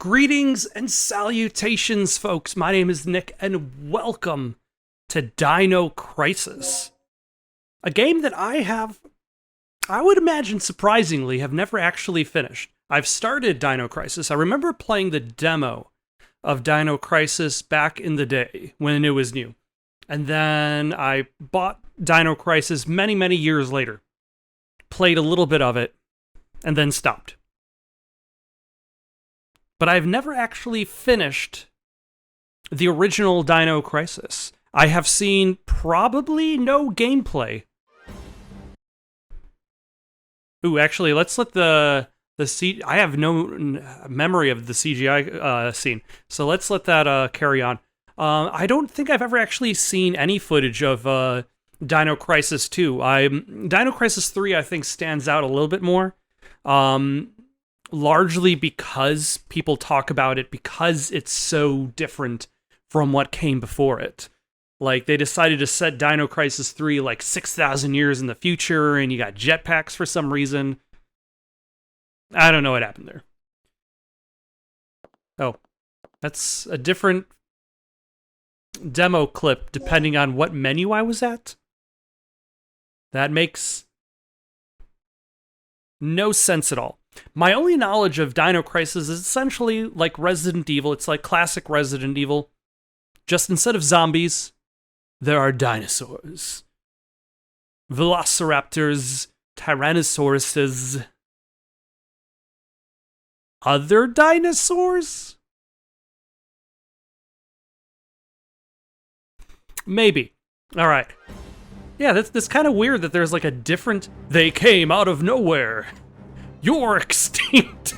Greetings and salutations, folks. My name is Nick, and welcome to Dino Crisis. A game that I would imagine surprisingly, have never actually finished. I've started Dino Crisis. I remember playing the demo of Dino Crisis back in the day when it was new. And then I bought Dino Crisis many, many years later. Played a little bit of it, and then stopped. But I've never actually finished the original Dino Crisis. I have seen probably no gameplay. Ooh, actually, let's let I have no memory of the CGI scene, so let's let that carry on. I don't think I've ever actually seen any footage of Dino Crisis 2. Dino Crisis 3, I think, stands out a little bit more. Largely because people talk about it because it's so different from what came before it. Like, they decided to set Dino Crisis 3 like 6,000 years in the future, and you got jetpacks for some reason. I don't know what happened there. Oh, that's a different demo clip depending on what menu I was at. That makes no sense at all. My only knowledge of Dino Crisis is essentially like Resident Evil. It's like classic Resident Evil. Just instead of zombies, there are dinosaurs. Velociraptors, Tyrannosauruses. Other dinosaurs? Maybe. Alright. Yeah, that's kind of weird that there's like a different... They came out of nowhere. You're extinct.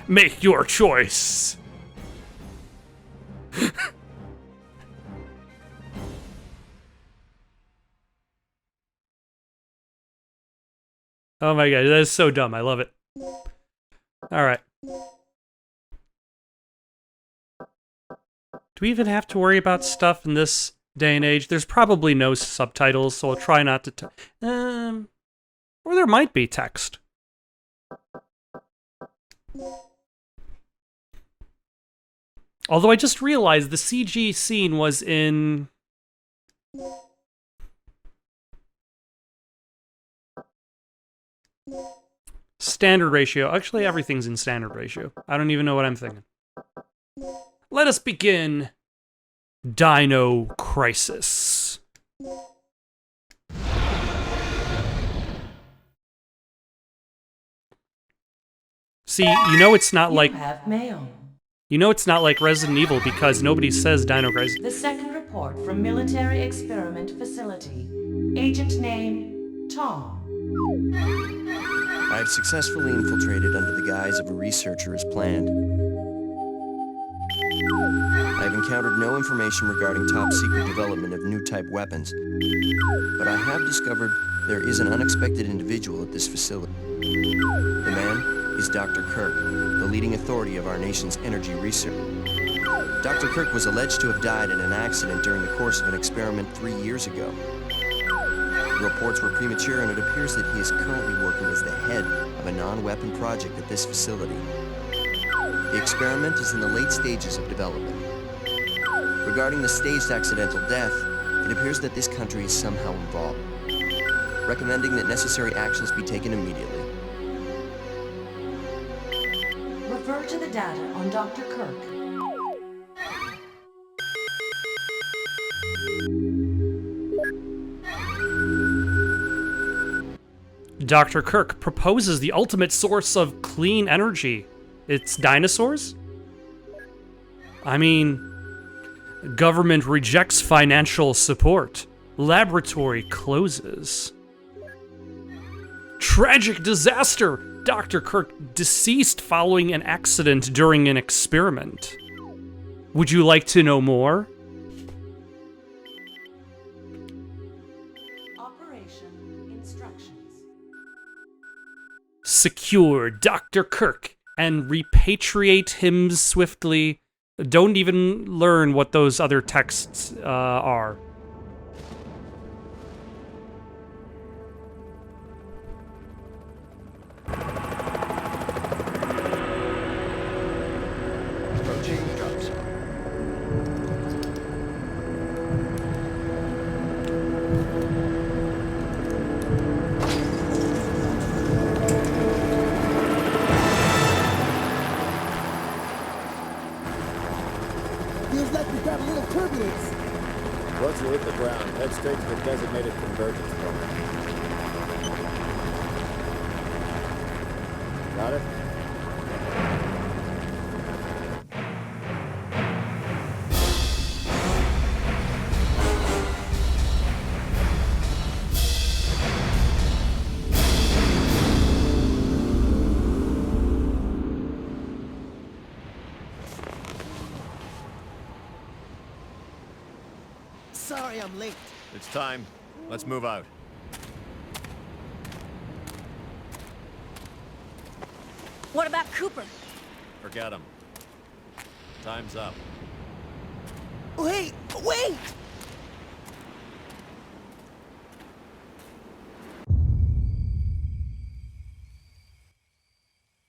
Make your choice. Oh my god, that is so dumb. I love it. Alright. Do we even have to worry about stuff in this day and age? There's probably no subtitles, so I'll try not to... Or there might be text. Although I just realized the CG scene was in... standard ratio. Actually, everything's in standard ratio. I don't even know what I'm thinking. Let us begin Dino Crisis. See, you know it's not like... You know it's not like Resident Evil because nobody says Dino Crisis. The second report from Military Experiment Facility. Agent name, Tom. I have successfully infiltrated under the guise of a researcher as planned. I have encountered no information regarding top-secret development of new type weapons, but I have discovered there is an unexpected individual at this facility. The man is Dr. Kirk, the leading authority of our nation's energy research. Dr. Kirk was alleged to have died in an accident during the course of an experiment 3 years ago. The reports were premature, and it appears that he is currently working as the head of a non-weapon project at this facility. The experiment is in the late stages of development. Regarding the staged accidental death, it appears that this country is somehow involved, recommending that necessary actions be taken immediately. Refer to the data on Dr. Kirk. Dr. Kirk proposes the ultimate source of clean energy. It's dinosaurs? I mean, government rejects financial support. Laboratory closes. Tragic disaster! Dr. Kirk deceased following an accident during an experiment. Would you like to know more? Operation instructions. Secure Dr. Kirk and repatriate him swiftly. Don't even learn what those other texts are. We've got a little turbulence. Once you hit the ground, head straight to the designated convergence point. Got it? Sorry I'm late. It's time. Let's move out. What about Cooper? Forget him. Time's up. Wait! Wait!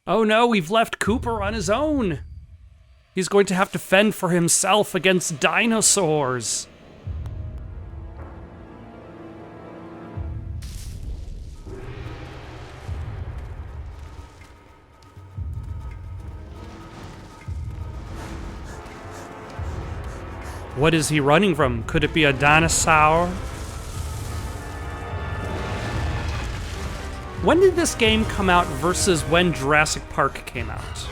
Oh no, we've left Cooper on his own. He's going to have to fend for himself against dinosaurs. What is he running from? Could it be a dinosaur? When did this game come out versus when Jurassic Park came out?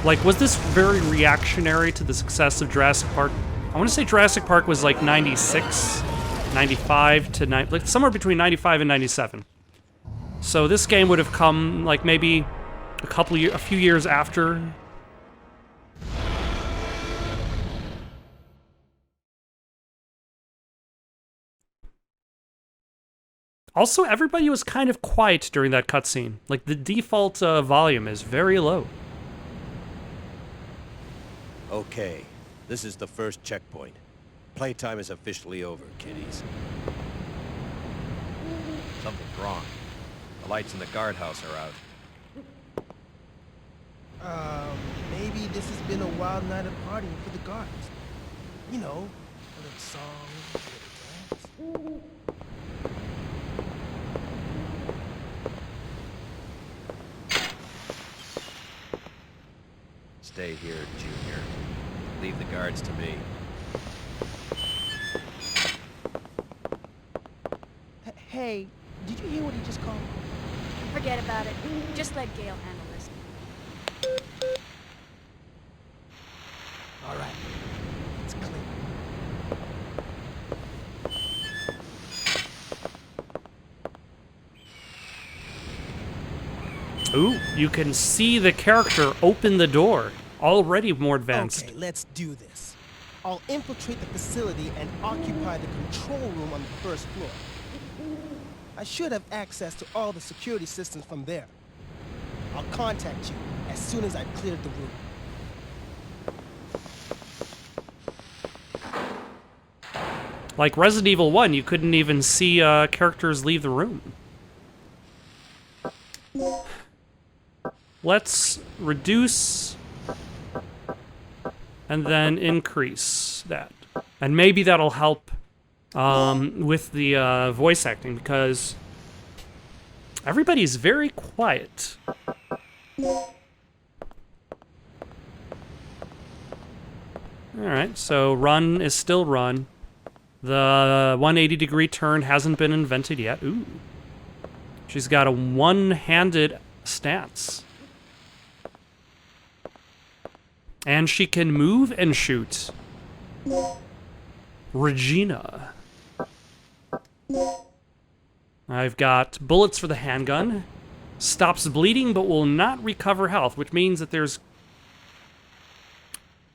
Like, was this very reactionary to the success of Jurassic Park? I want to say Jurassic Park was like 96, 95 to like somewhere between 95 and 97. So this game would have come like maybe a few years after. Also, everybody was kind of quiet during that cutscene. Like, the default volume is very low. Okay, this is the first checkpoint. Playtime is officially over, kiddies. Something's wrong. The lights in the guardhouse are out. Maybe this has been a wild night of partying for the guards. You know, a little song, a little dance. Stay here, Junior. Leave the guards to me. Hey, did you hear what he just called? Forget about it. Just let Gale handle this. All right, it's clear. Ooh, you can see the character open the door. Already more advanced. Okay, let's do this. I'll infiltrate the facility and occupy the control room on the first floor. I should have access to all the security systems from there. I'll contact you as soon as I've cleared the room. Like Resident Evil 1, you couldn't even see characters leave the room. Let's reduce and then increase that. And maybe that'll help with the voice acting, because everybody's very quiet. Alright, so run is still run. The 180-degree turn hasn't been invented yet. Ooh. She's got a one-handed stance. And she can move and shoot. Regina. I've got bullets for the handgun. Stops bleeding but will not recover health, which means that there's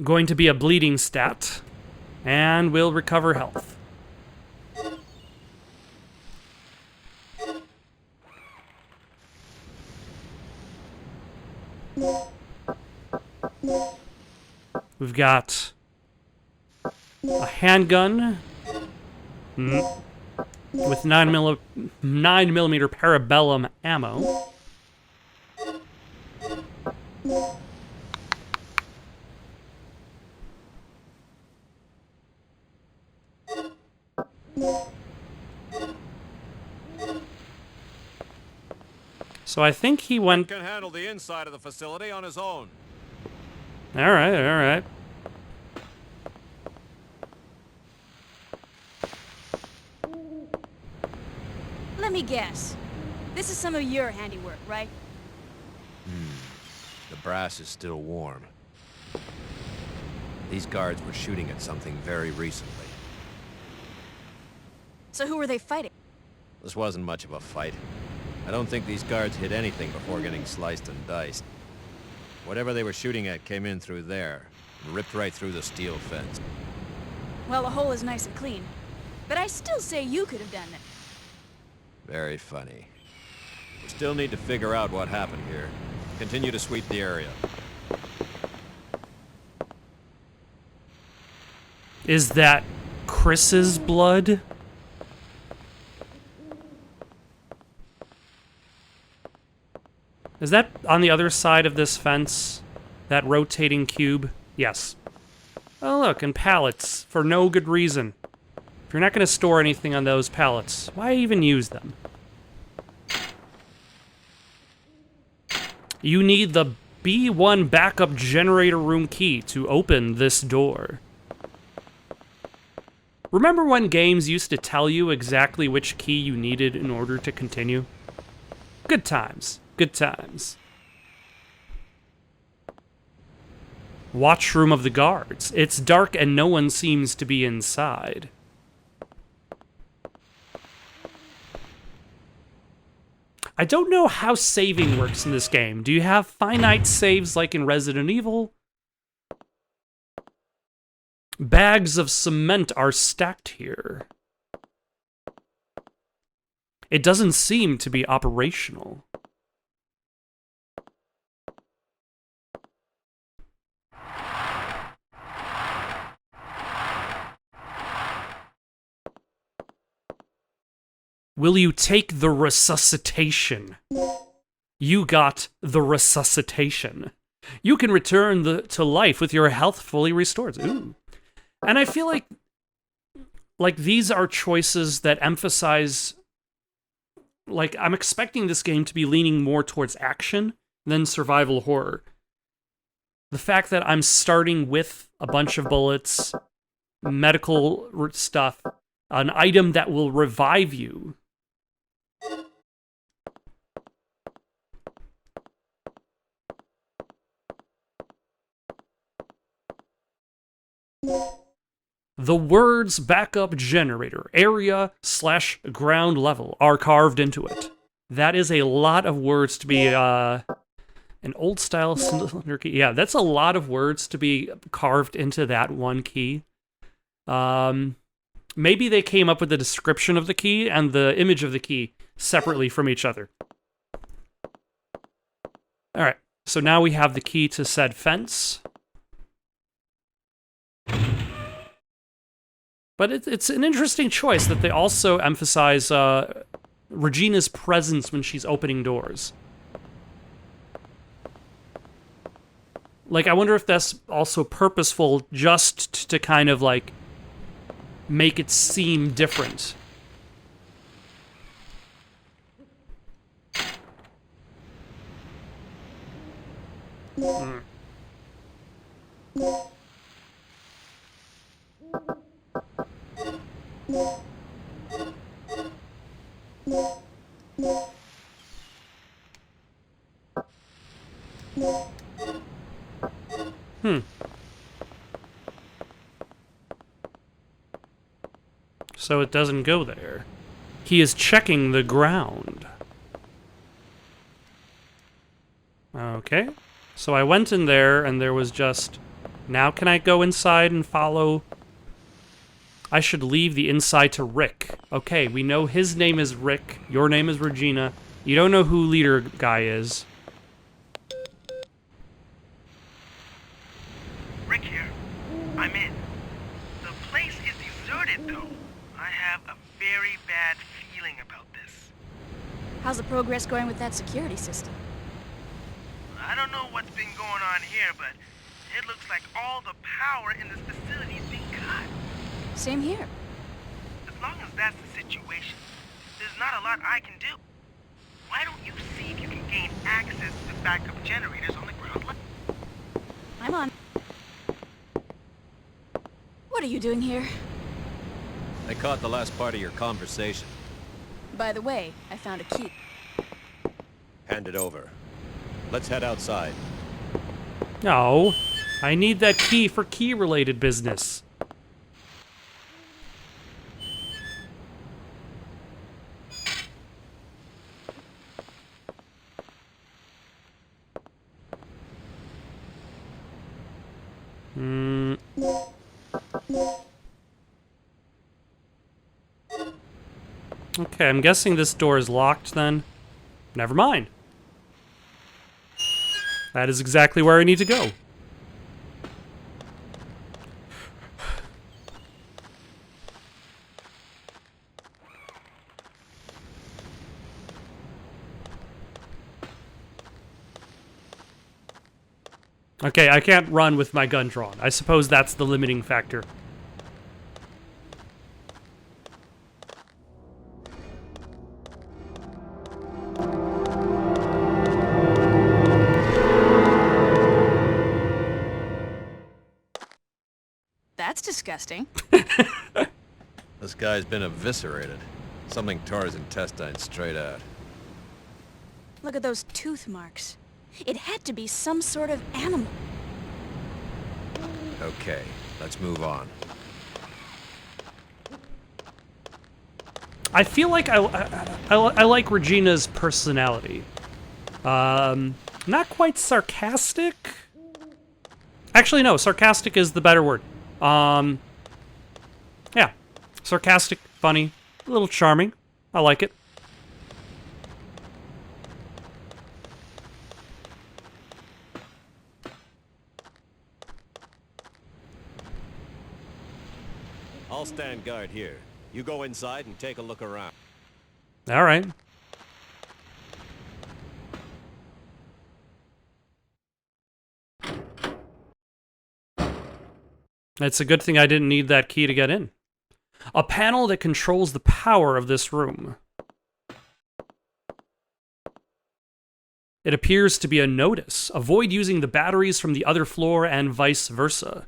going to be a bleeding stat. And will recover health. We've got a handgun with 9mm parabellum ammo. So I think he went... Can handle the inside of the facility on his own. All right, all right. Let me guess. This is some of your handiwork, right? The brass is still warm. These guards were shooting at something very recently. So who were they fighting? This wasn't much of a fight. I don't think these guards hit anything before getting sliced and diced. Whatever they were shooting at came in through there, and ripped right through the steel fence. Well, the hole is nice and clean. But I still say you could have done it. Very funny. We still need to figure out what happened here. Continue to sweep the area. Is that Chris's blood? Is that on the other side of this fence? That rotating cube? Yes. Oh look, and pallets, for no good reason. If you're not going to store anything on those pallets, why even use them? You need the B1 backup generator room key to open this door. Remember when games used to tell you exactly which key you needed in order to continue? Good times. Good times. Watchroom of the guards. It's dark and no one seems to be inside. I don't know how saving works in this game. Do you have finite saves like in Resident Evil? Bags of cement are stacked here. It doesn't seem to be operational. Will you take the resuscitation? You got the resuscitation. You can return to life with your health fully restored. Ooh. And I feel like these are choices that emphasize, like, I'm expecting this game to be leaning more towards action than survival horror. The fact that I'm starting with a bunch of bullets, medical stuff, an item that will revive you. The words backup generator, area / ground level are carved into it. That is a lot of words to be, an old style cylinder key. Yeah, that's a lot of words to be carved into that one key. Maybe they came up with the description of the key and the image of the key separately from each other. Alright, so now we have the key to said fence. But it's an interesting choice that they also emphasize Regina's presence when she's opening doors. Like, I wonder if that's also purposeful just to kind of, like, make it seem different. Mm. So it doesn't go there. He is checking the ground. Okay. So I went in there and there was just... Now can I go inside and follow... I should leave the inside to Rick. Okay, we know his name is Rick. Your name is Regina. You don't know who leader guy is. Rick here. I'm in. The place is deserted, though. I have a very bad feeling about this. How's the progress going with that security system? I don't know what's been going on here, but it looks like all the power in this facility is being cut. Same here. As long as that's the situation, there's not a lot I can do. Why don't you see if you can gain access to the backup generators on the ground level? I'm on. What are you doing here? I caught the last part of your conversation. By the way, I found a key. Hand it over. Let's head outside. No, I need that key for key-related business. Okay, I'm guessing this door is locked then. Never mind. That is exactly where I need to go. Okay, I can't run with my gun drawn. I suppose that's the limiting factor. That's disgusting. This guy's been eviscerated. Something tore his intestines straight out. Look at those tooth marks. It had to be some sort of animal. Okay, let's move on. I feel like I like Regina's personality. Not quite sarcastic. Actually, no, sarcastic is the better word. Yeah, sarcastic, funny, a little charming. I like it. I'll stand guard here. You go inside and take a look around. All right. It's a good thing I didn't need that key to get in. A panel that controls the power of this room. It appears to be a notice. Avoid using the batteries from the other floor and vice versa.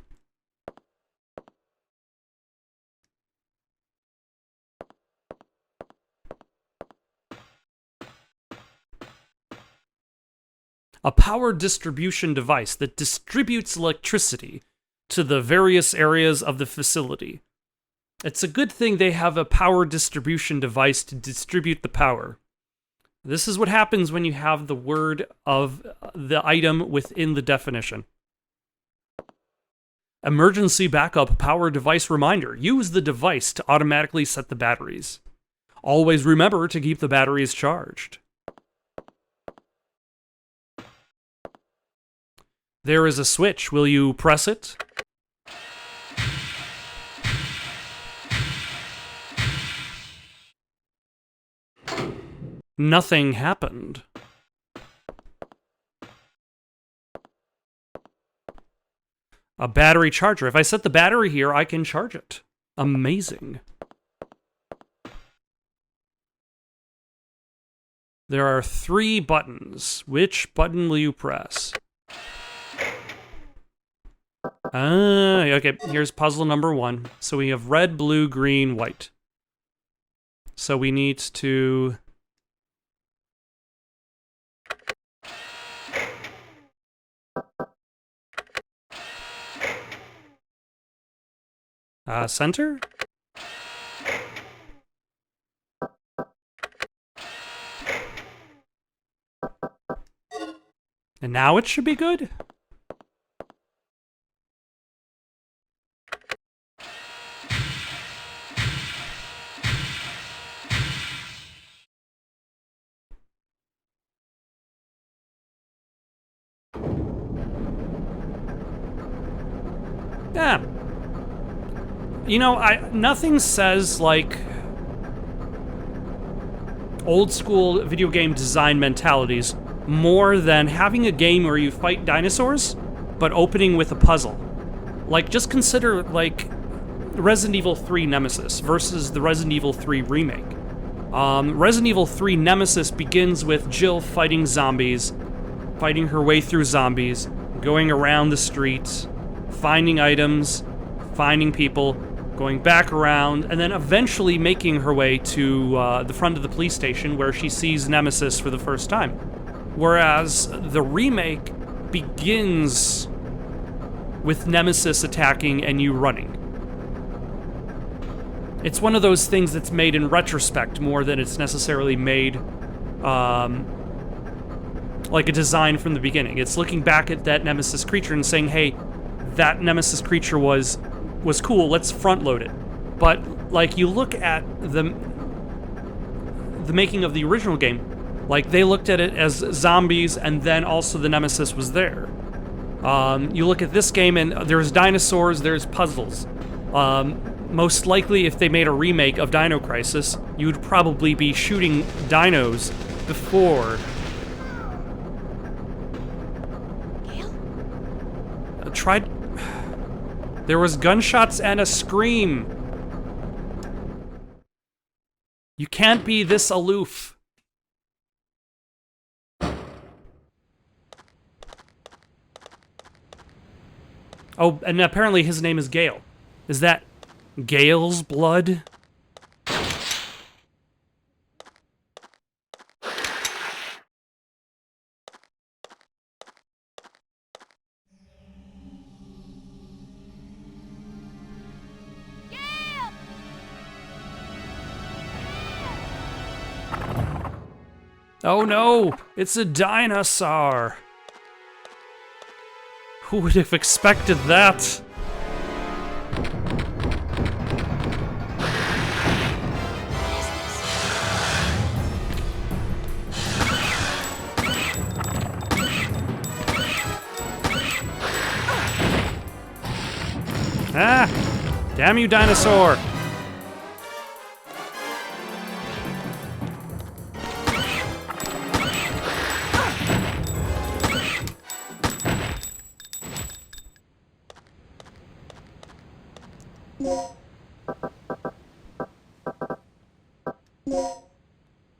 A power distribution device that distributes electricity to the various areas of the facility. It's a good thing they have a power distribution device to distribute the power. This is what happens when you have the word of the item within the definition. Emergency backup power device reminder. Use the device to automatically set the batteries. Always remember to keep the batteries charged. There is a switch. Will you press it? Nothing happened. A battery charger. If I set the battery here, I can charge it. Amazing. There are 3 buttons. Which button will you press? Okay, here's puzzle number 1. So we have red, blue, green, white. So we need to... center? And now it should be good? Yeah. You know, nothing says, like, old school video game design mentalities more than having a game where you fight dinosaurs, but opening with a puzzle. Like, just consider, like, Resident Evil 3 Nemesis versus the Resident Evil 3 remake. Resident Evil 3 Nemesis begins with Jill fighting zombies, fighting her way through zombies, going around the streets, finding items, finding people, going back around, and then eventually making her way to the front of the police station where she sees Nemesis for the first time. Whereas the remake begins with Nemesis attacking and you running. It's one of those things that's made in retrospect more than it's necessarily made like a design from the beginning. It's looking back at that Nemesis creature and saying, hey, that Nemesis creature was cool, let's front load it. But like you look at the making of the original game, like they looked at it as zombies and then also the Nemesis was there. You look at this game and there's dinosaurs, there's puzzles. Most likely if they made a remake of Dino Crisis, you would probably be shooting dinos before. Tried. There was gunshots and a scream. You can't be this aloof. Oh, and apparently his name is Gale. Is that Gale's blood? Oh no, it's a dinosaur. Who would have expected that? Ah! Damn you, dinosaur!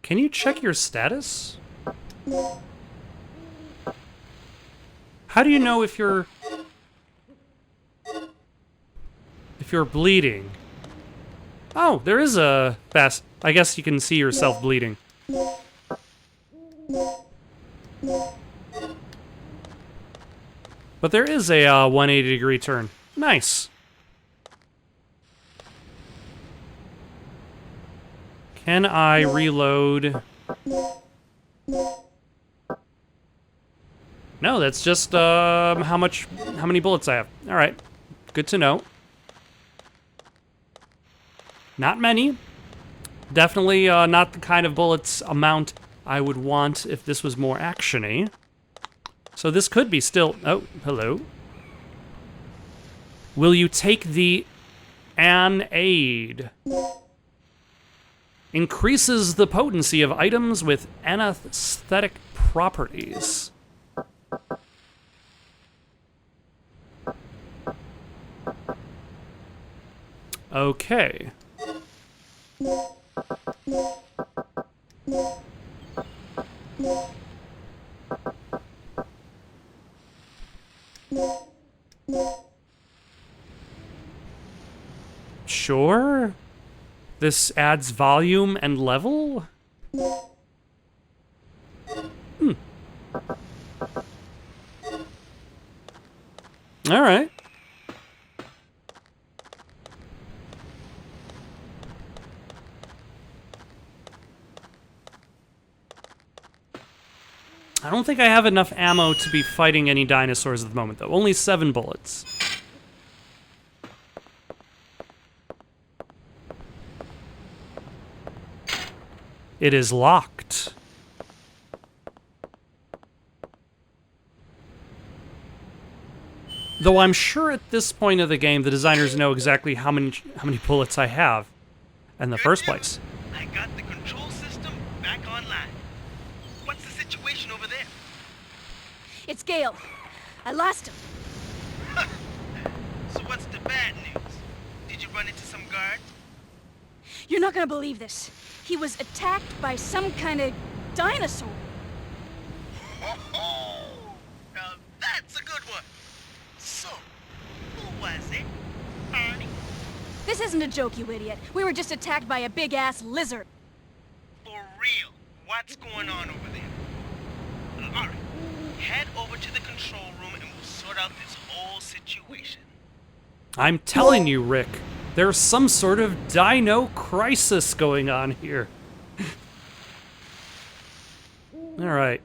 Can you check your status? How do you know if you're bleeding? Oh, there is a fast. I guess you can see yourself bleeding. But there is a 180-degree turn. Nice. Can I reload? No, that's just how many bullets I have. All right, good to know. Not many. Definitely not the kind of bullets amount I would want if this was more action-y. So this could be still. Oh, hello. Will you take the an aid? Increases the potency of items with anesthetic properties. Okay. Sure. This adds volume and level? Alright. I don't think I have enough ammo to be fighting any dinosaurs at the moment, though. Only 7 bullets. It is locked. Though I'm sure at this point of the game, the designers know exactly how many bullets I have in the first place. I got the control system back online. What's the situation over there? It's Gale. I lost him. So what's the bad news? Did you run into some guards? You're not gonna believe this. He was attacked by some kind of dinosaur. Now that's a good one. So, who was it? Arnie? This isn't a joke, you idiot. We were just attacked by a big-ass lizard. For real, what's going on over there? Alright, head over to the control room and we'll sort out this whole situation. I'm telling you, Rick, there's some sort of Dino Crisis going on here. Alright.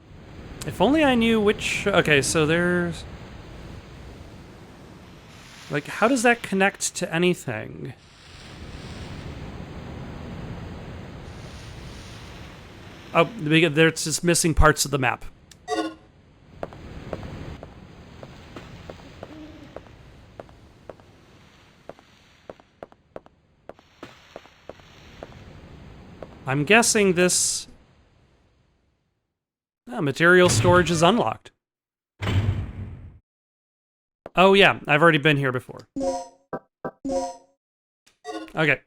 If only I knew which... Okay, so there's... Like, how does that connect to anything? Oh, there's just missing parts of the map. I'm guessing this... material storage is unlocked. Oh yeah, I've already been here before. Okay.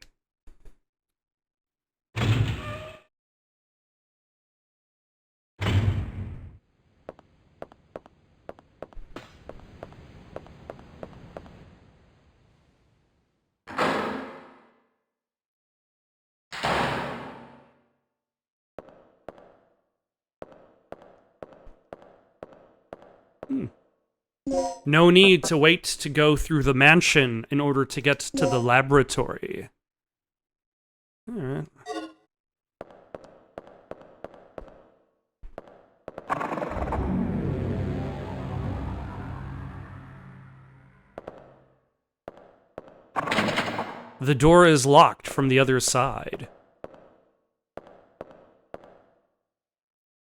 No need to wait to go through the mansion in order to get to the laboratory. Alright. The door is locked from the other side.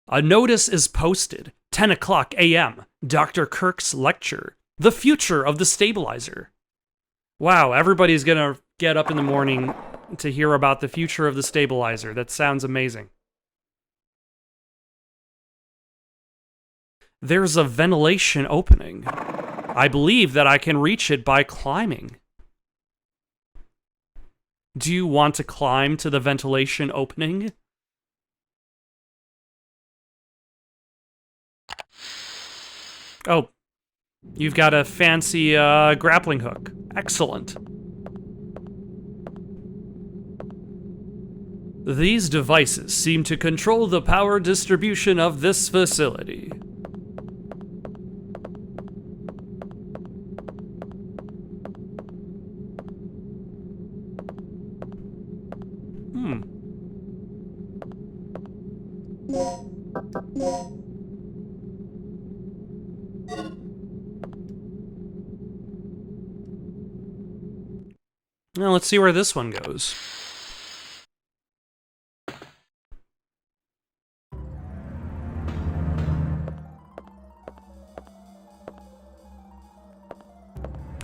A notice is posted. 10 o'clock a.m. Dr. Kirk's lecture. The future of the stabilizer. Wow, everybody's gonna get up in the morning to hear about the future of the stabilizer. That sounds amazing. There's a ventilation opening. I believe that I can reach it by climbing. Do you want to climb to the ventilation opening? Oh, you've got a fancy grappling hook. Excellent. These devices seem to control the power distribution of this facility. Now let's see where this one goes.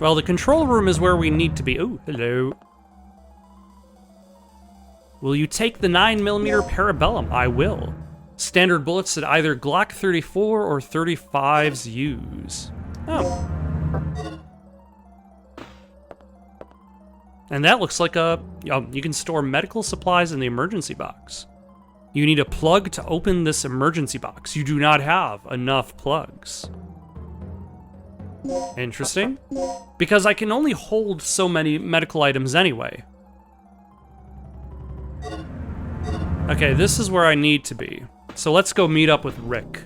Well, the control room is where we need to be. Oh, hello. Will you take the 9mm Parabellum? I will. Standard bullets that either Glock 34 or 35s use. Oh. And that looks like a... you can store medical supplies in the emergency box. You need a plug to open this emergency box. You do not have enough plugs. Interesting. Because I can only hold so many medical items anyway. Okay, this is where I need to be. So let's go meet up with Rick.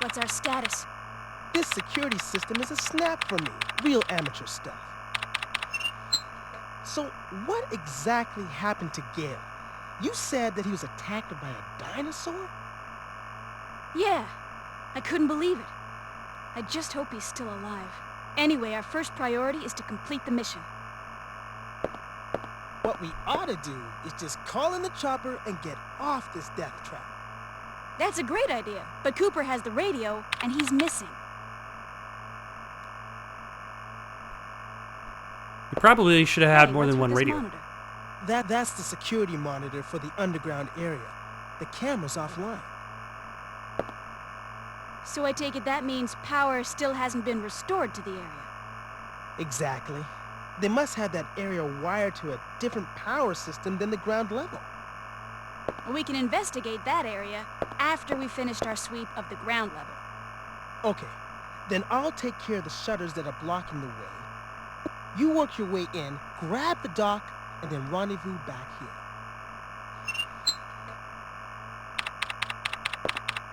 What's our status? This security system is a snap for me. Real amateur stuff. So, what exactly happened to Gale? You said that he was attacked by a dinosaur? Yeah, I couldn't believe it. I just hope he's still alive. Anyway, our first priority is to complete the mission. What we ought to do is just call in the chopper and get off this death trap. That's a great idea, but Cooper has the radio, and he's missing. You probably should have had more What's than with one this radio. monitor? That's the security monitor for the underground area. The camera's offline. So I take it that means power still hasn't been restored to the area. Exactly. They must have that area wired to a different power system than the ground level. We can investigate that area after we finished our sweep of the ground level. Okay, then I'll take care of the shutters that are blocking the way. You work your way in, grab the dock, and then rendezvous back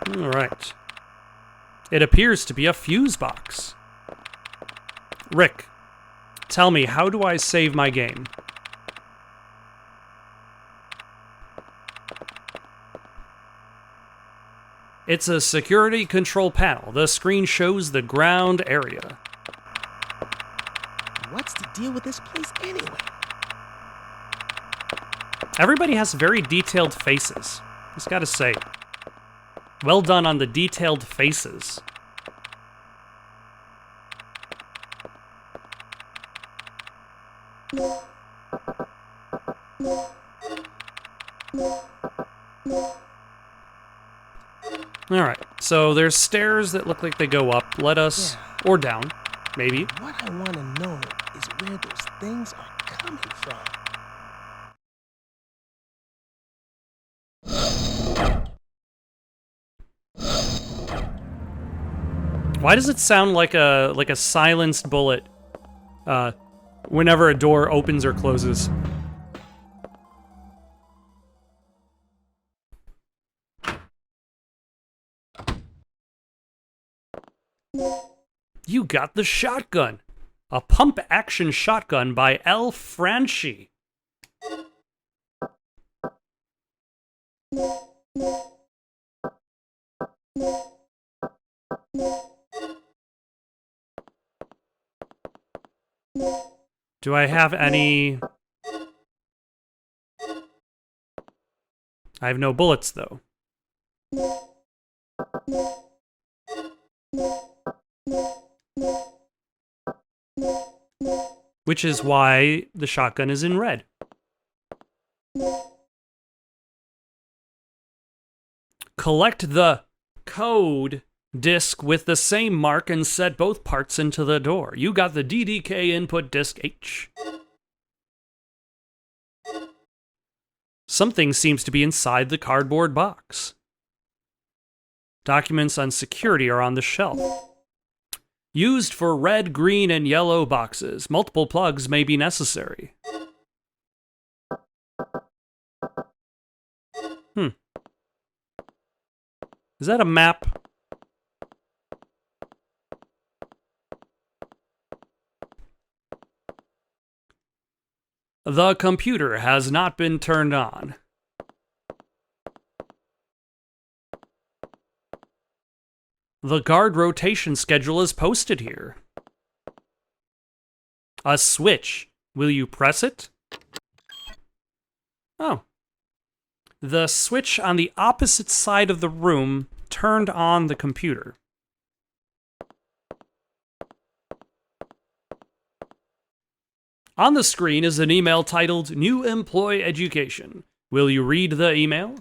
here. All right. It appears to be a fuse box. Rick, tell me, how do I save my game? It's a security control panel. The screen shows the ground area. What's the deal with this place anyway? Everybody has very detailed faces. Just gotta say. Well done on the detailed faces. Alright, so there's stairs that look like they go up. Let us, or down, maybe. What I want to know is where those things are coming from. Why does it sound like a silenced bullet whenever a door opens or closes? You got the shotgun. A pump-action shotgun by L. Franchi. Do I have any... I have no bullets, though. Which is why the shotgun is in red. Collect the code disk with the same mark and set both parts into the door. You got the DDK input disk H. Something seems to be inside the cardboard box. Documents on security are on the shelf. Used for red, green, and yellow boxes. Multiple plugs may be necessary. Is that a map? The computer has not been turned on. The guard rotation schedule is posted here. A switch. Will you press it? Oh. The switch on the opposite side of the room turned on the computer. On the screen is an email titled New Employee Education. Will you read the email?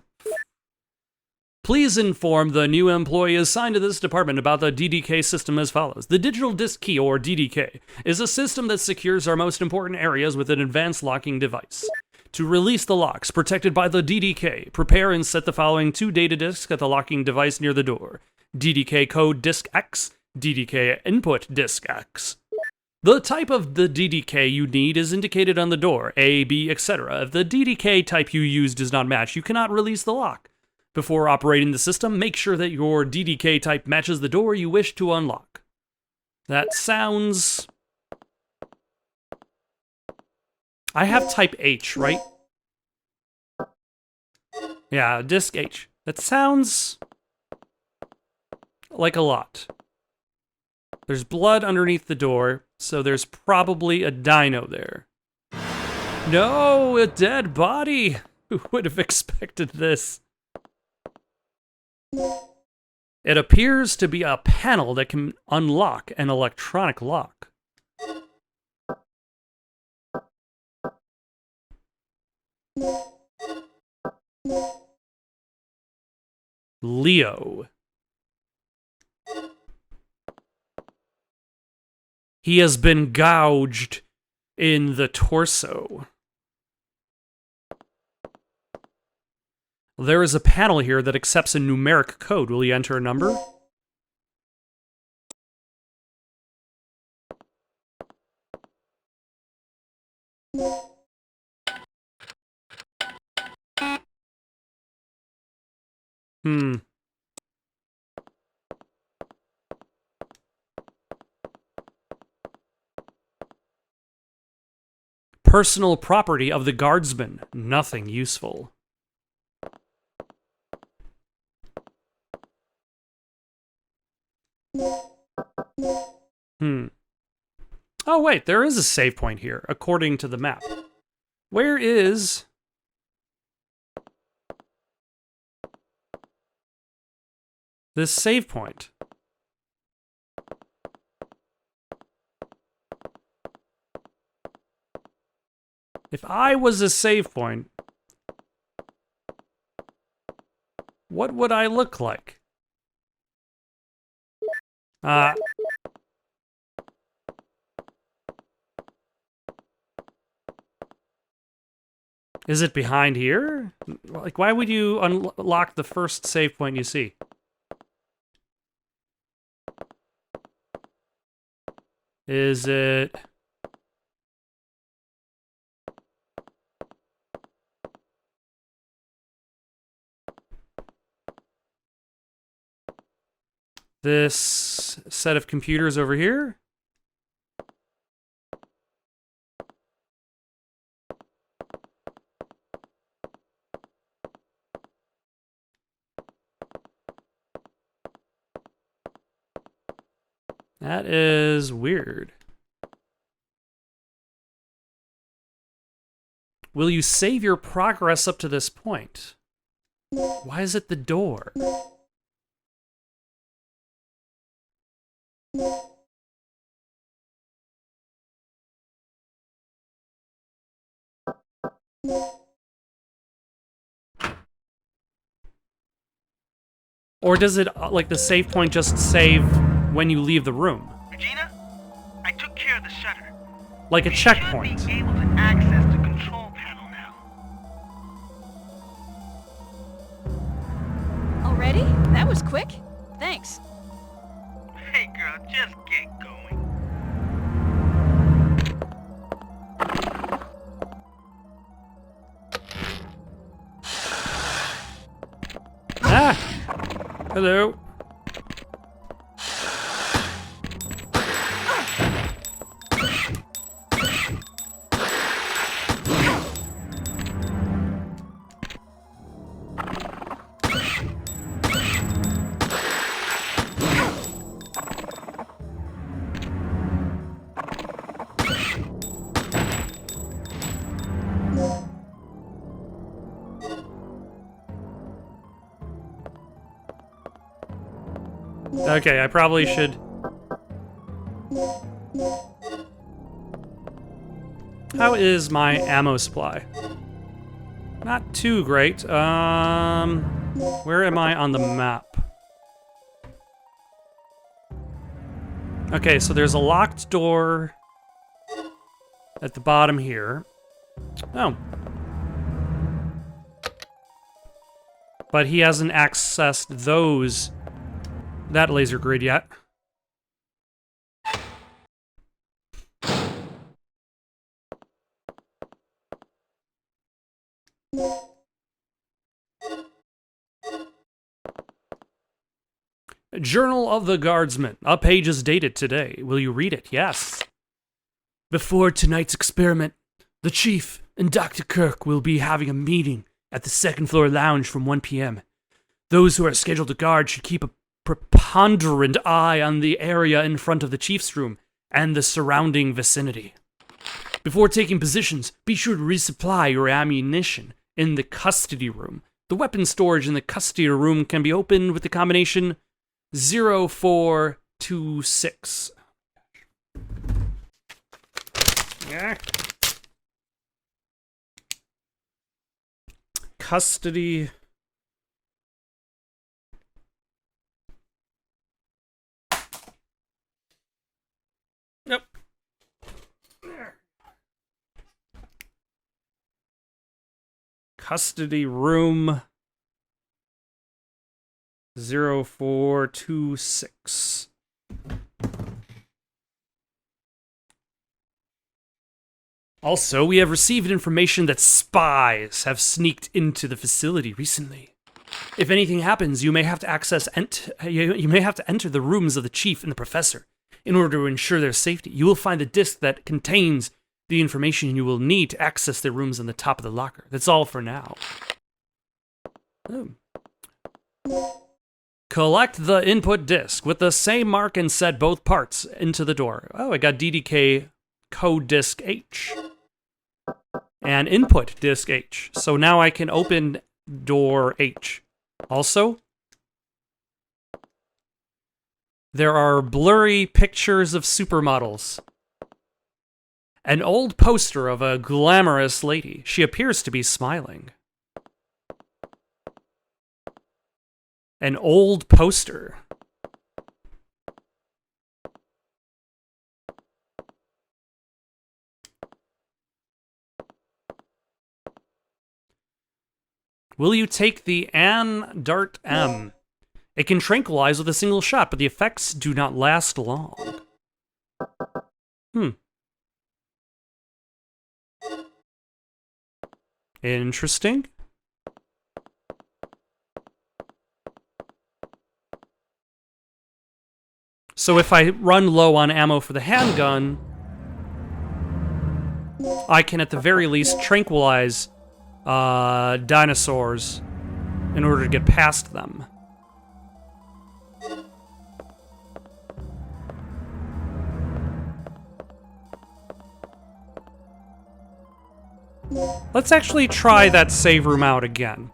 Please inform the new employee assigned to this department about the DDK system as follows. The Digital Disk Key, or DDK, is a system that secures our most important areas with an advanced locking device. To release the locks protected by the DDK, prepare and set the following 2 data disks at the locking device near the door. DDK code disk X, DDK input disk X. The type of the DDK you need is indicated on the door, A, B, etc. If the DDK type you use does not match, you cannot release the lock. Before operating the system, make sure that your DDK type matches the door you wish to unlock. That sounds... I have type H, right? Yeah, disk H. That sounds like a lot. There's blood underneath the door, so there's probably a dino there. No, a dead body! Who would have expected this? It appears to be a panel that can unlock an electronic lock. Leo. He has been gouged in the torso. There is a panel here that accepts a numeric code. Will you enter a number? Personal property of the guardsman. Nothing useful. Oh, wait, there is a save point here, according to the map. Where is... this save point? If I was a save point, what would I look like? Is it behind here? Like, why would you unlock the first save point you see? Is it... this set of computers over here? That is weird. Will you save your progress up to this point? Why is it the door? Or does it, like, the save point just save when you leave the room? Regina, I took care of the shutter. Like a We checkpoint. should be able to access the control panel now. Already? That was quick. Thanks. Hey girl, just get going. Ah! Hello. Okay, I probably should... How is my ammo supply? Not too great. Where am I on the map? Okay, so there's a locked door at the bottom here. Oh. But he hasn't accessed that laser grid yet. Journal of the Guardsman. A page is dated today. Will you read it? Yes. Before tonight's experiment, the Chief and Dr. Kirk will be having a meeting at the second floor lounge from 1 p.m. Those who are scheduled to guard should keep a preponderant eye on the area in front of the Chief's room and the surrounding vicinity. Before taking positions, be sure to resupply your ammunition in the custody room. The weapon storage in the custody room can be opened with the combination 0426. Yeah. Custody. Yep. Custody room 0426. Also, we have received information that spies have sneaked into the facility recently. If anything happens, you may have to you may have to enter the rooms of the chief and the professor in order to ensure their safety. You will find the disc that contains the information you will need to access their rooms on the top of the locker. That's all for now. Oh. Collect the input disc with the same mark and set both parts into the door. Oh, I got DDK code disk H and input disk H. So now I can open door H. Also, there are blurry pictures of supermodels. An old poster of a glamorous lady. She appears to be smiling. An old poster. Will you take the An Dart M? It can tranquilize with a single shot, but the effects do not last long. Interesting. So if I run low on ammo for the handgun, I can at the very least tranquilize dinosaurs in order to get past them. Let's actually try that save room out again.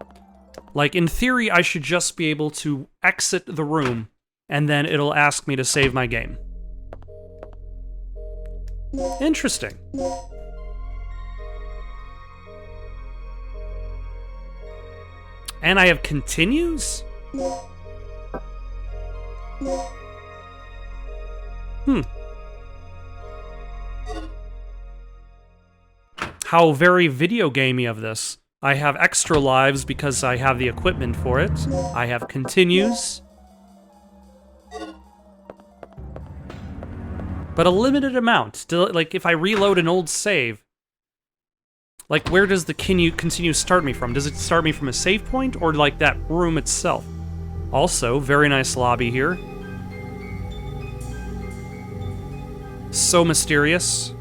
Like, in theory, I should just be able to exit the room, and then it'll ask me to save my game. Interesting. And I have continues? How very video gamey of this. I have extra lives because I have the equipment for it. I have continues. But a limited amount. Like, if I reload an old save, like, where does the continue start me from? Does it start me from a save point, or, like, that room itself? Also, very nice lobby here. So mysterious.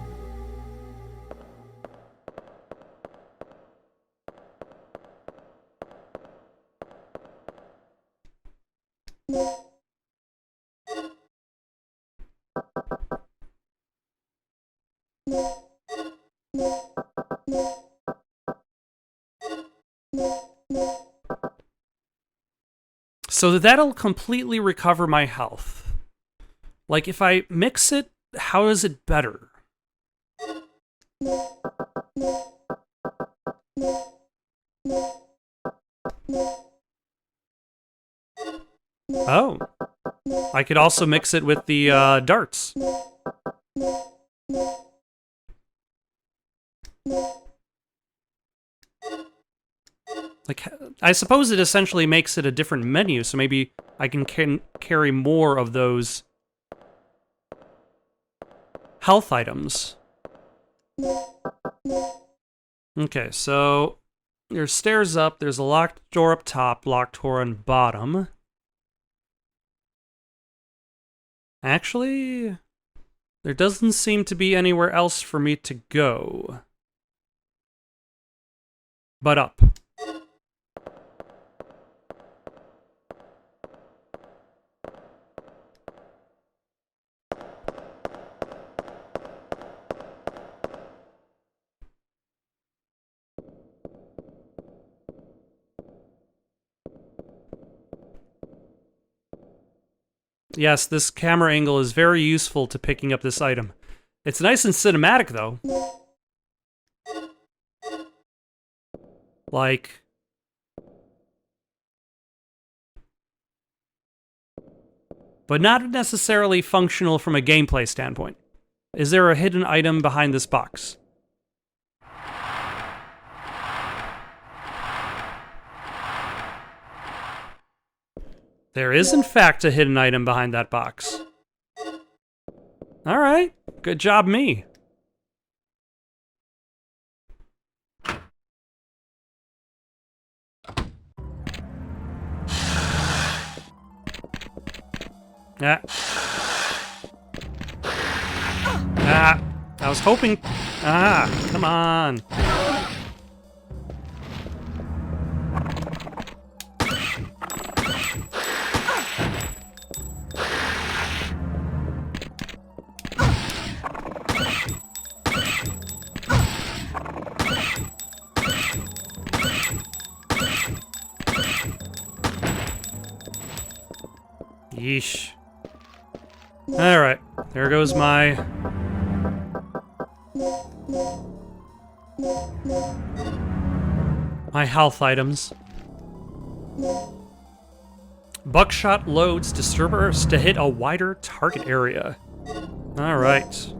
So that'll completely recover my health. Like, if I mix it, how is it better? Oh. I could also mix it with the darts. Like, I suppose it essentially makes it a different menu, so maybe I can carry more of those health items. Okay, so there's stairs up, there's a locked door up top, locked door on bottom. Actually, there doesn't seem to be anywhere else for me to go. But up. Yes, this camera angle is very useful to picking up this item. It's nice and cinematic, though. Like... but not necessarily functional from a gameplay standpoint. Is there a hidden item behind this box? There is, in fact, a hidden item behind that box. Alright, good job me. Ah. Ah, I was hoping... Ah, come on. Yeesh. Alright, there goes my... my health items. Buckshot loads disturbers to hit a wider target area. Alright.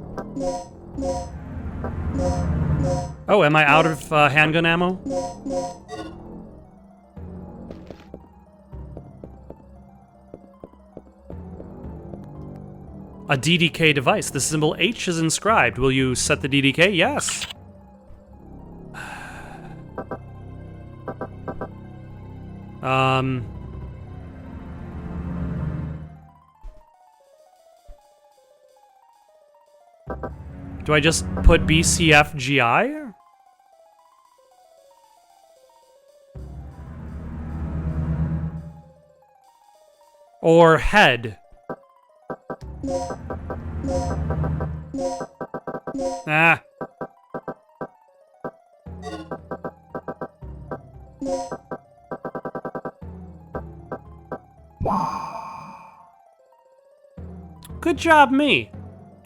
Oh, am I out of handgun ammo? A DDK device. The symbol H is inscribed. Will you set the DDK? Yes. Do I just put BCFGI? Or head? Ah. Good job, me.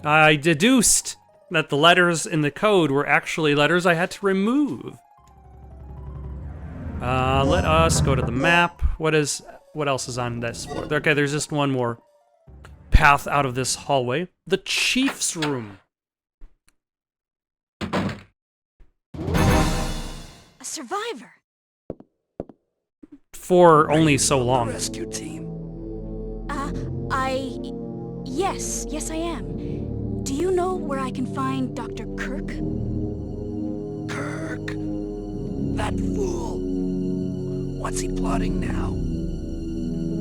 I deduced that the letters in the code were actually letters I had to remove. Let us go to the map. What else is on this floor? Okay, there's just one more path out of this hallway. The chief's room. A survivor. For only so long. Rescue team. Yes, I am. Do you know where I can find Dr. Kirk? Kirk. That fool. What's he plotting now?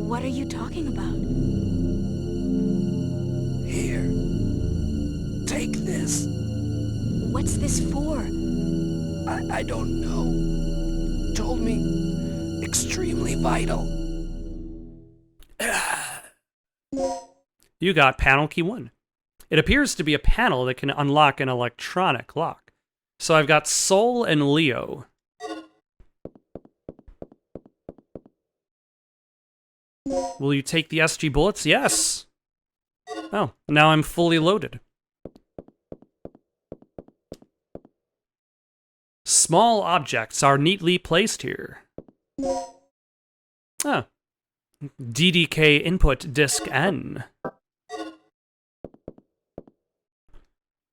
What are you talking about? Here. Take this. What's this for? I don't know. Told me extremely vital. You got panel key 1. It appears to be a panel that can unlock an electronic lock. So I've got Sol and Leo. Will you take the SG bullets? Yes. Oh, now I'm fully loaded. Small objects are neatly placed here. Oh. DDK input disk N.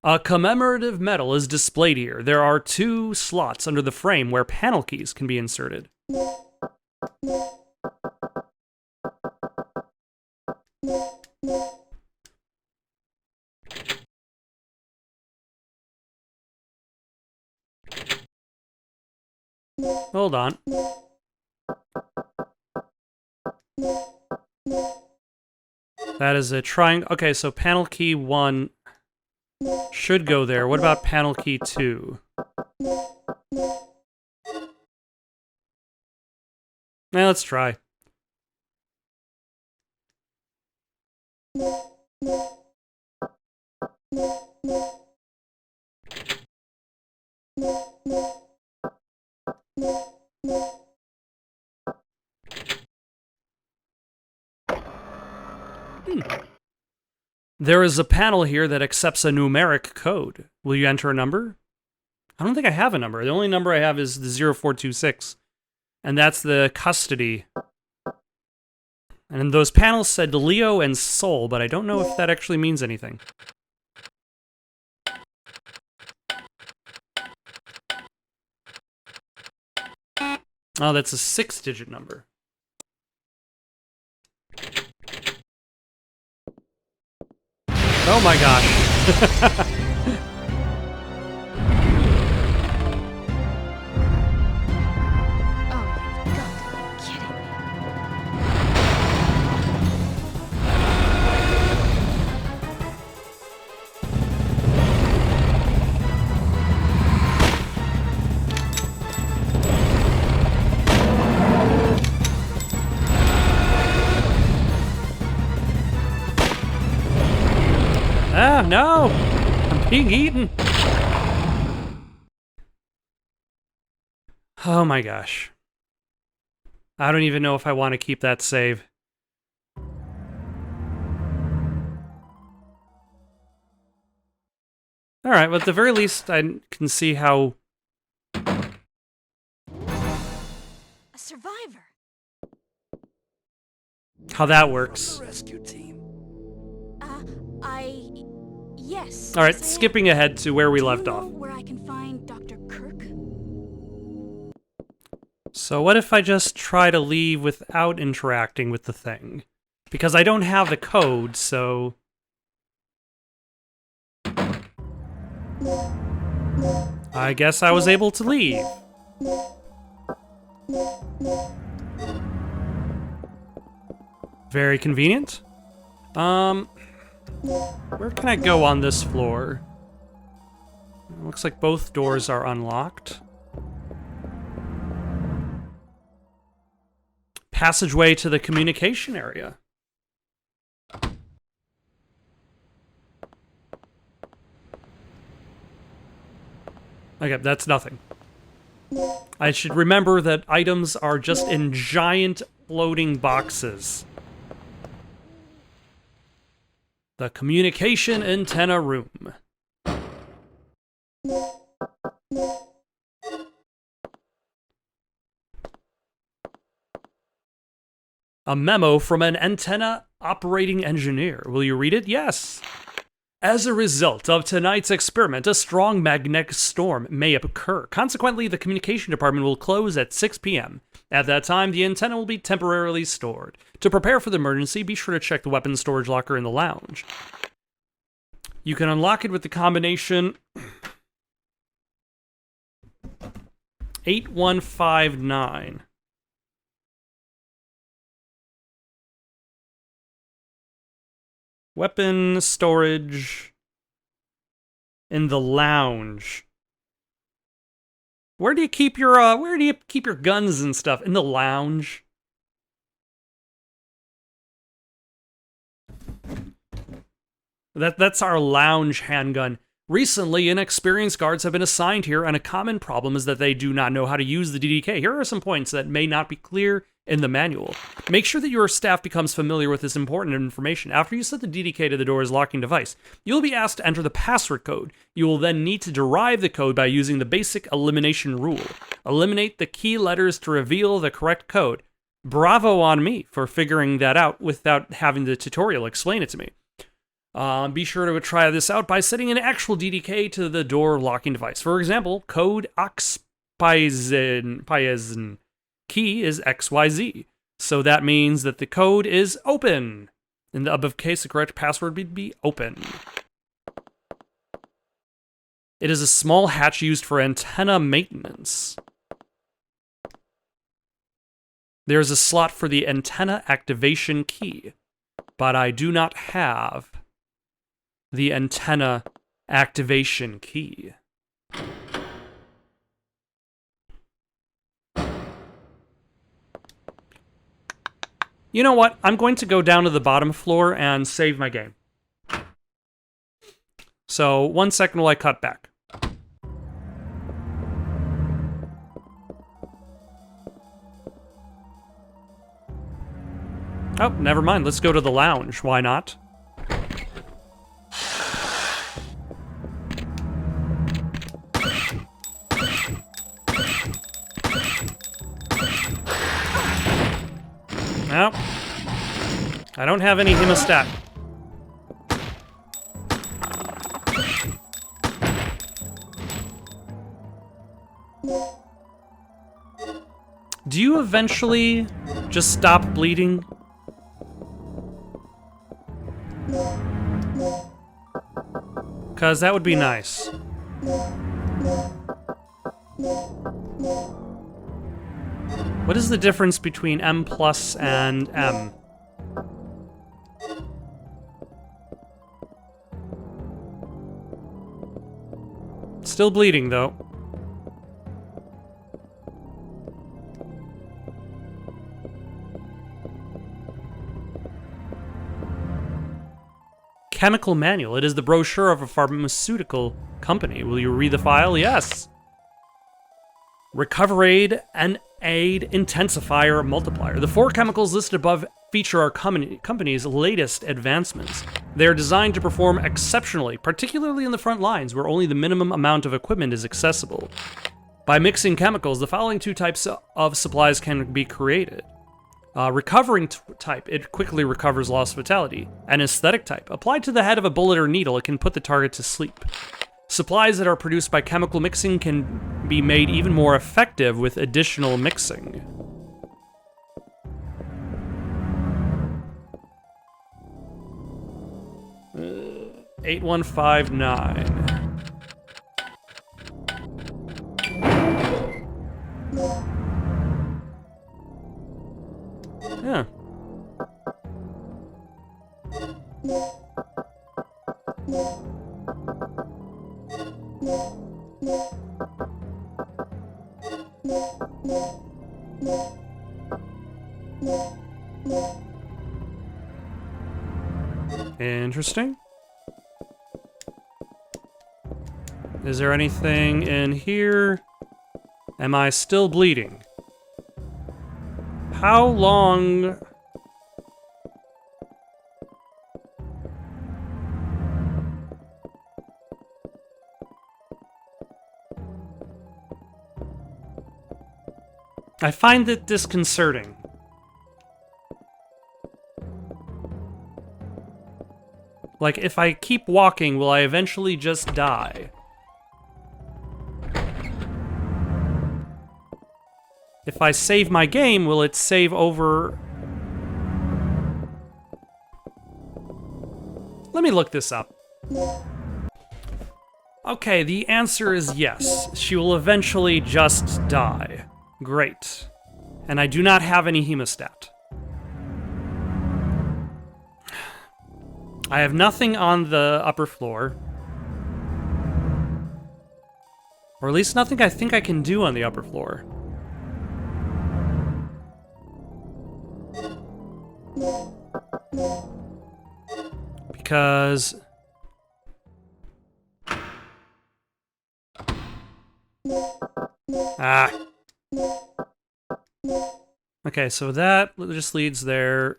A commemorative medal is displayed here. There are 2 slots under the frame where panel keys can be inserted. Hold on. That is a triangle. Okay, so panel key 1 should go there. What about panel key 2? Now let's try. There is a panel here that accepts a numeric code. Will you enter a number? I don't think I have a number. The only number I have is the 0426. And that's the custody. And those panels said Leo and Sol, but I don't know if that actually means anything. Oh, that's a 6-digit number. Oh my gosh. Oh, you've got to be kidding me. Ah, no! I'm being eaten! Oh my gosh. I don't even know if I want to keep that save. Alright, well at the very least I can see how... A survivor. how that works. Yes. Alright, yes, I am. skipping ahead to where we Do you left know off. where I can find Dr. Kirk? So what if I just try to leave without interacting with the thing? Because I don't have the code, so... I guess I was able to leave. Very convenient. Where can I go on this floor? Looks like both doors are unlocked. Passageway to the communication area. Okay, that's nothing. I should remember that items are just in giant floating boxes. The communication antenna room. A memo from an antenna operating engineer. Will you read it? Yes. As a result of tonight's experiment, a strong magnetic storm may occur. Consequently, the communication department will close at 6 p.m. At that time, the antenna will be temporarily stored. To prepare for the emergency, be sure to check the weapons storage locker in the lounge. You can unlock it with the combination 8159. Weapon storage in the lounge. Where do you keep your guns and stuff? In the lounge? That's our lounge handgun. Recently, inexperienced guards have been assigned here, and a common problem is that they do not know how to use the DDK. Here are some points that may not be clear in the manual. Make sure that your staff becomes familiar with this important information. After you set the DDK to the door's locking device, you'll be asked to enter the password code. You will then need to derive the code by using the basic elimination rule. Eliminate the key letters to reveal the correct code. Bravo on me for figuring that out without having the tutorial explain it to me. Be sure to try this out by setting an actual DDK to the door locking device. For example, code Oxpizen key is XYZ. So that means that the code is open. In the above case, the correct password would be open. It is a small hatch used for antenna maintenance. There is a slot for the antenna activation key, but I do not have the antenna activation key. You know what? I'm going to go down to the bottom floor and save my game. So, 1 second while I cut back. Oh, never mind. Let's go to the lounge. Why not? Nope. I don't have any hemostat. Do you eventually just stop bleeding? Because that would be nice. What is the difference between M plus and M? Still bleeding, though. Chemical manual. It is the brochure of a pharmaceutical company. Will you read the file? Yes. Recoverade and Aid Intensifier Multiplier. The 4 chemicals listed above feature our company's latest advancements. They are designed to perform exceptionally, particularly in the front lines where only the minimum amount of equipment is accessible. By mixing chemicals, the following 2 types of supplies can be created. Recovering type, it quickly recovers lost vitality. Anesthetic type, applied to the head of a bullet or needle, it can put the target to sleep. Supplies that are produced by chemical mixing can be made even more effective with additional mixing. Uh, 8159. Yeah. Interesting. Is there anything in here? Am I still bleeding? How long... I find it disconcerting. Like, if I keep walking, will I eventually just die? If I save my game, will it save over... Let me look this up. Okay, the answer is yes. She will eventually just die. Great. And I do not have any hemostat. I have nothing on the upper floor. Or at least nothing I think I can do on the upper floor. Because... Ah. Okay, so that just leads there.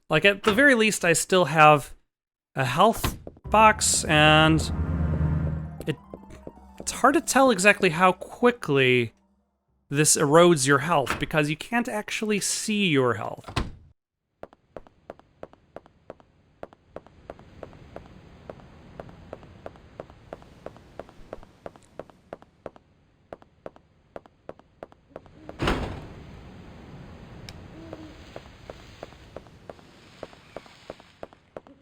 Like, at the very least, I still have a health box, and it's hard to tell exactly how quickly this erodes your health, because you can't actually see your health.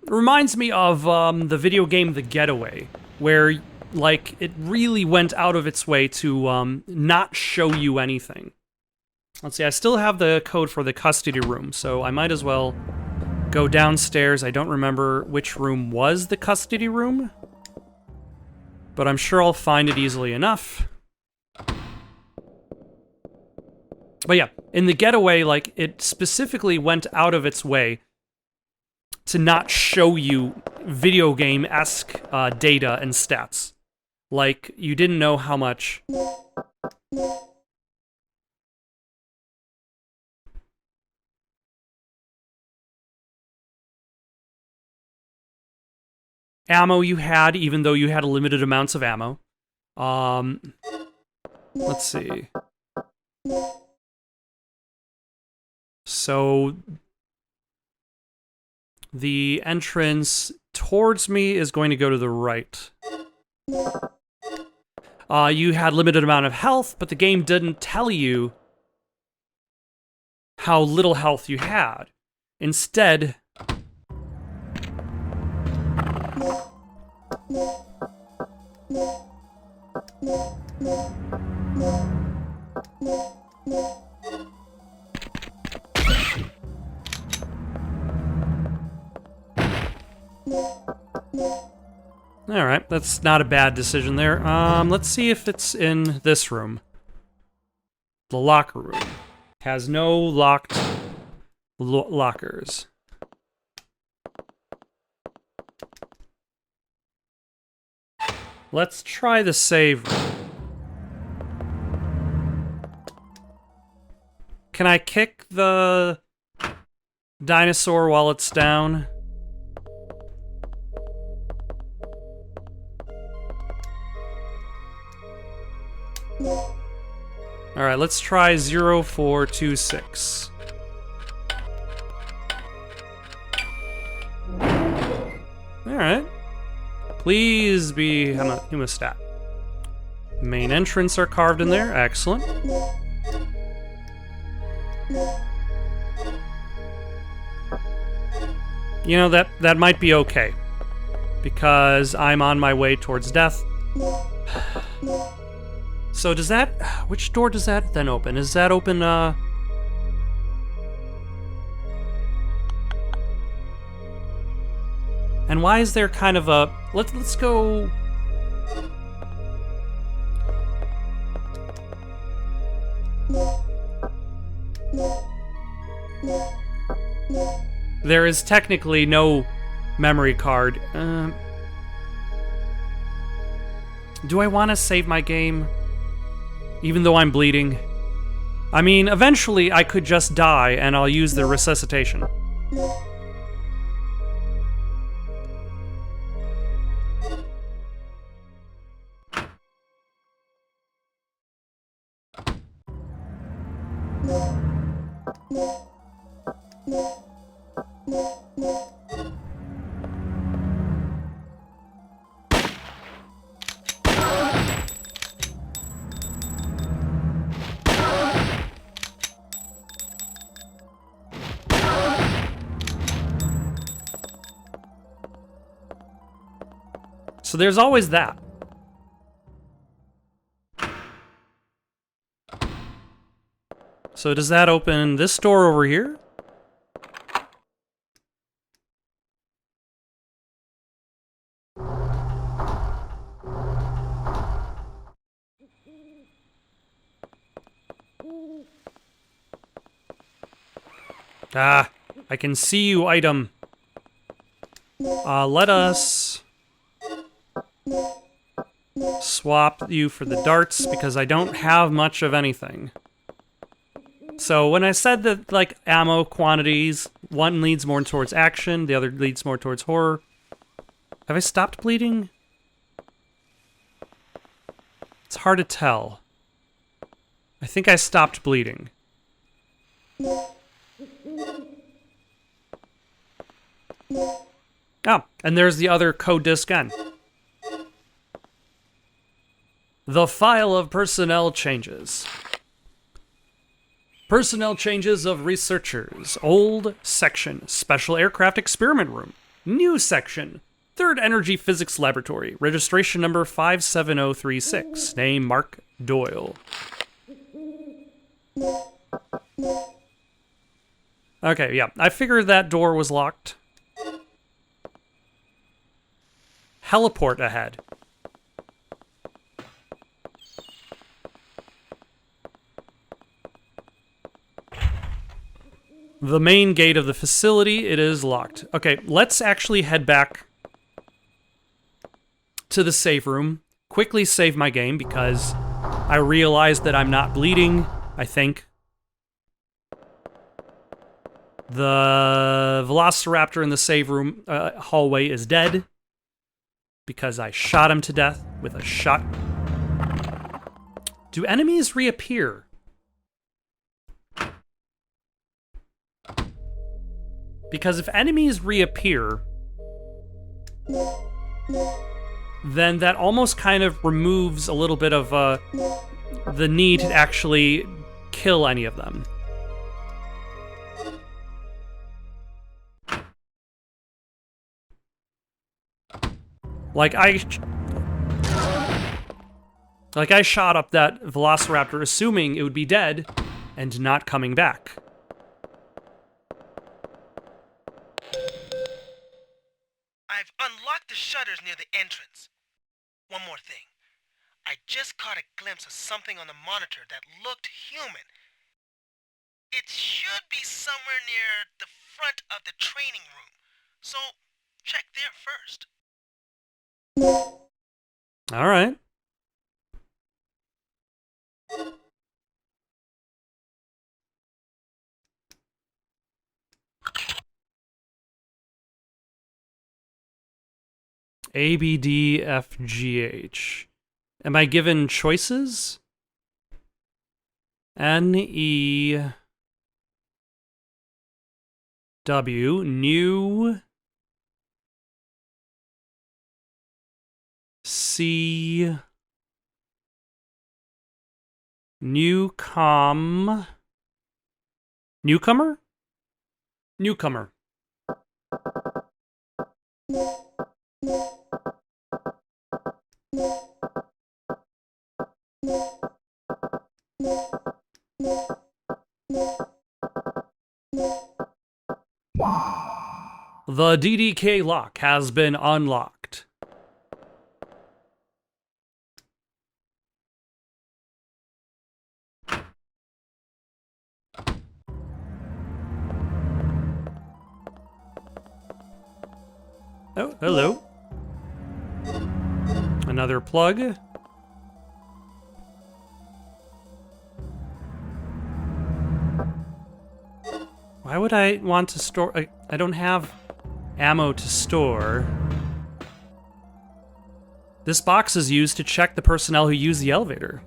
It reminds me of the video game The Getaway, where, like, it really went out of its way to not show you anything. Let's see, I still have the code for the custody room, so I might as well go downstairs. I don't remember which room was the custody room, but I'm sure I'll find it easily enough. But yeah, in The Getaway, like, it specifically went out of its way to not show you video game-esque data and stats. Like, you didn't know how much... ammo you had, even though you had limited amounts of ammo. Let's see. So... the entrance towards me is going to go to the right. You had limited amount of health, but the game didn't tell you how little health you had. Instead, Alright, that's not a bad decision there. Let's see if it's in this room. The locker room. Has no locked lockers. Let's try the save room. Can I kick the dinosaur while it's down? Alright, let's try 0426. Alright. Please be hemostat. Main entrance are carved in there. Excellent. You know, that might be okay. Because I'm on my way towards death. So does that... Which door does that then open? Does that open, And why is there kind of a... Let's go... There is technically no memory card. Do I want to save my game? Even though I'm bleeding? I mean, eventually I could just die and I'll use the resuscitation. So there's always that. So does that open this door over here? Ah, I can see you, item. Let us swap you for the darts because I don't have much of anything. So when I said that, like, ammo quantities, one leads more towards action, the other leads more towards horror. Have I stopped bleeding? It's hard to tell. I think I stopped bleeding. Oh, and there's the other code disc N. The file of personnel changes. Personnel changes of researchers. Old section, Special Aircraft Experiment Room. New section, Third Energy Physics Laboratory. Registration number 57036. Name Mark Doyle. Okay, yeah, I figured that door was locked. Heliport ahead. The main gate of the facility, it is locked. Okay, let's actually head back to the save room. Quickly save my game because I realized that I'm not bleeding, I think. The Velociraptor in the save room hallway is dead because I shot him to death with a shot. Do enemies reappear? Because if enemies reappear, then that almost kind of removes a little bit of the need to actually kill any of them. Like I shot up that velociraptor assuming it would be dead and not coming back. I've unlocked the shutters near the entrance. One more thing. I just caught a glimpse of something on the monitor that looked human. It should be somewhere near the front of the training room. So, check there first. All right. A, B, D, F, G, H. Am I given choices? N, E, W, new, C, newcomer? Newcomer? The DDK lock has been unlocked. Oh, hello. Another plug. Why would I want to store... I don't have ammo to store. This box is used to check the personnel who use the elevator.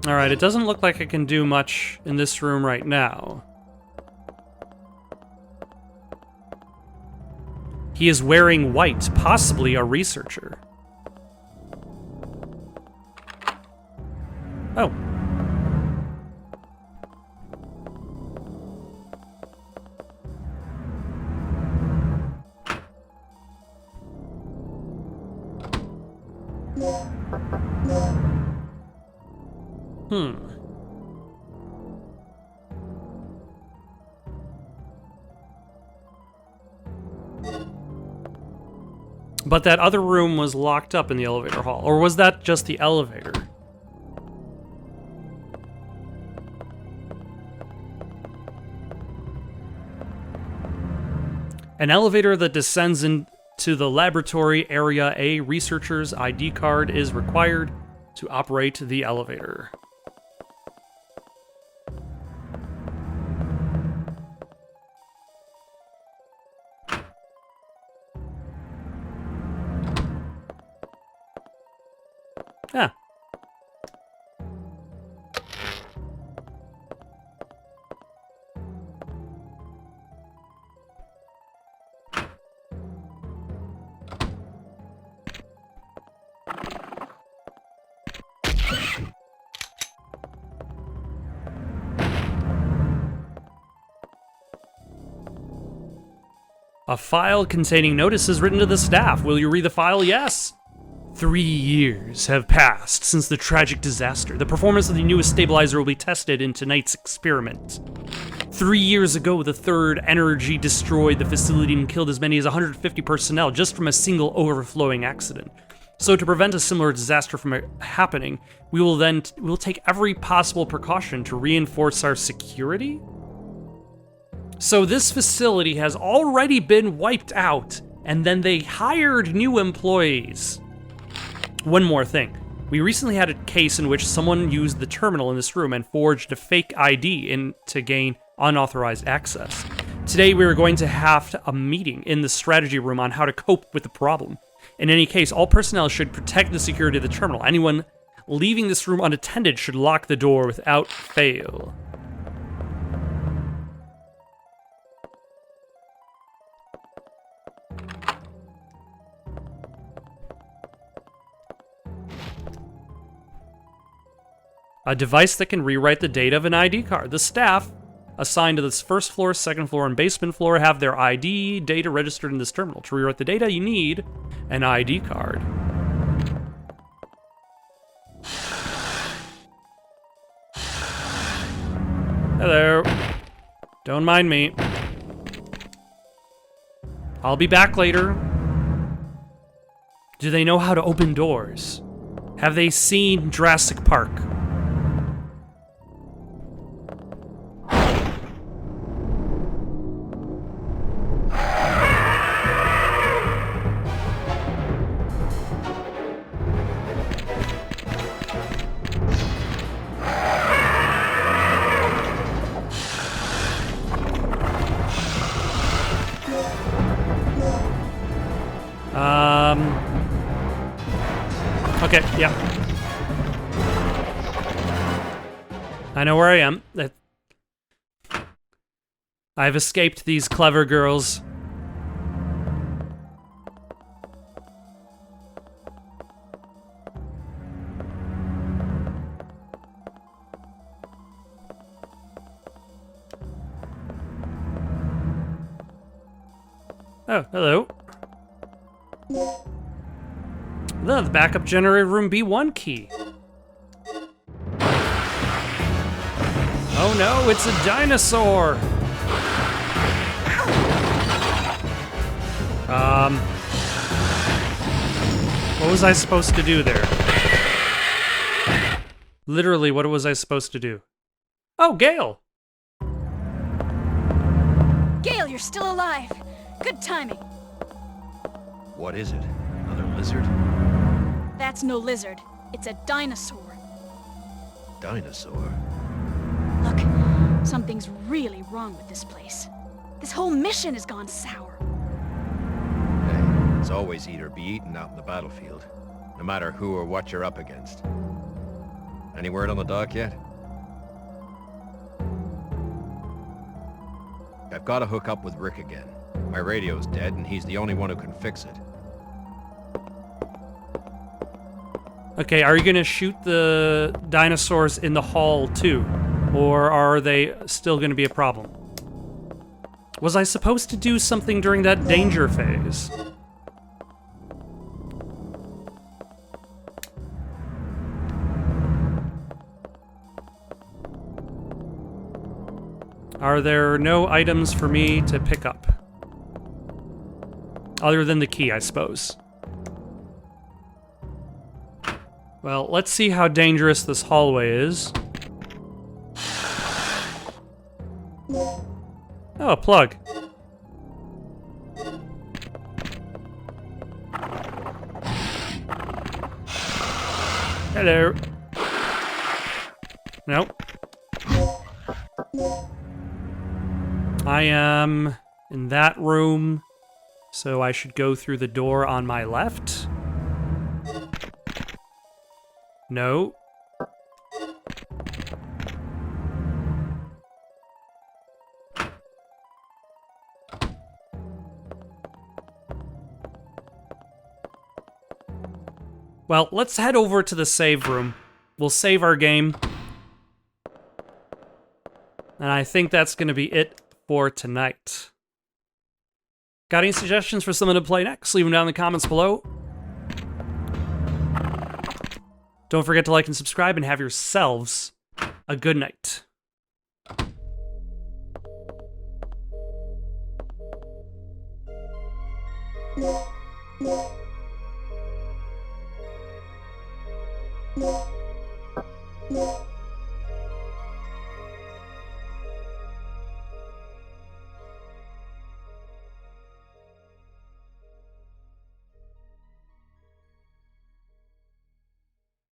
Alright, it doesn't look like I can do much in this room right now. He is wearing white, possibly a researcher. Oh. But that other room was locked up in the elevator hall, or was that just the elevator? An elevator that descends into the laboratory area A. Researcher's ID card is required to operate the elevator. Ah. A file containing notices written to the staff. Will you read the file? Yes. 3 years have passed since the tragic disaster. The performance of the newest stabilizer will be tested in tonight's experiment. 3 years ago, the third energy destroyed the facility and killed as many as 150 personnel just from a single overflowing accident. So to prevent a similar disaster from happening, we'll take every possible precaution to reinforce our security? So this facility has already been wiped out, and then they hired new employees. One more thing. We recently had a case in which someone used the terminal in this room and forged a fake ID to gain unauthorized access. Today we are going to have a meeting in the strategy room on how to cope with the problem. In any case, all personnel should protect the security of the terminal. Anyone leaving this room unattended should lock the door without fail. A device that can rewrite the data of an ID card. The staff assigned to this first floor, second floor, and basement floor have their ID data registered in this terminal. To rewrite the data, you need an ID card. Hello. Don't mind me. I'll be back later. Do they know how to open doors? Have they seen Jurassic Park? Okay, yeah. I know where I am. I've escaped these clever girls. Oh, hello. The backup generator room B1 key. Oh no, it's a dinosaur! What was I supposed to do there? Literally, what was I supposed to do? Oh, Gale! Gale, you're still alive. Good timing. What is it? Another lizard? That's no lizard. It's a dinosaur. Dinosaur? Look, something's really wrong with this place. This whole mission has gone sour. Hey, it's always eat or be eaten out in the battlefield, no matter who or what you're up against. Any word on the dock yet? I've got to hook up with Rick again. My radio's dead, and he's the only one who can fix it. Okay, are you gonna shoot the dinosaurs in the hall too? Or are they still gonna be a problem? Was I supposed to do something during that danger phase? Are there no items for me to pick up? Other than the key, I suppose. Well, let's see how dangerous this hallway is. Oh, a plug. Hello. Nope. I am in that room, so I should go through the door on my left. No. Well, let's head over to the save room. We'll save our game. And I think that's going to be it for tonight. Got any suggestions for someone to play next? Leave them down in the comments below. Don't forget to like and subscribe and have yourselves a good night. Yeah.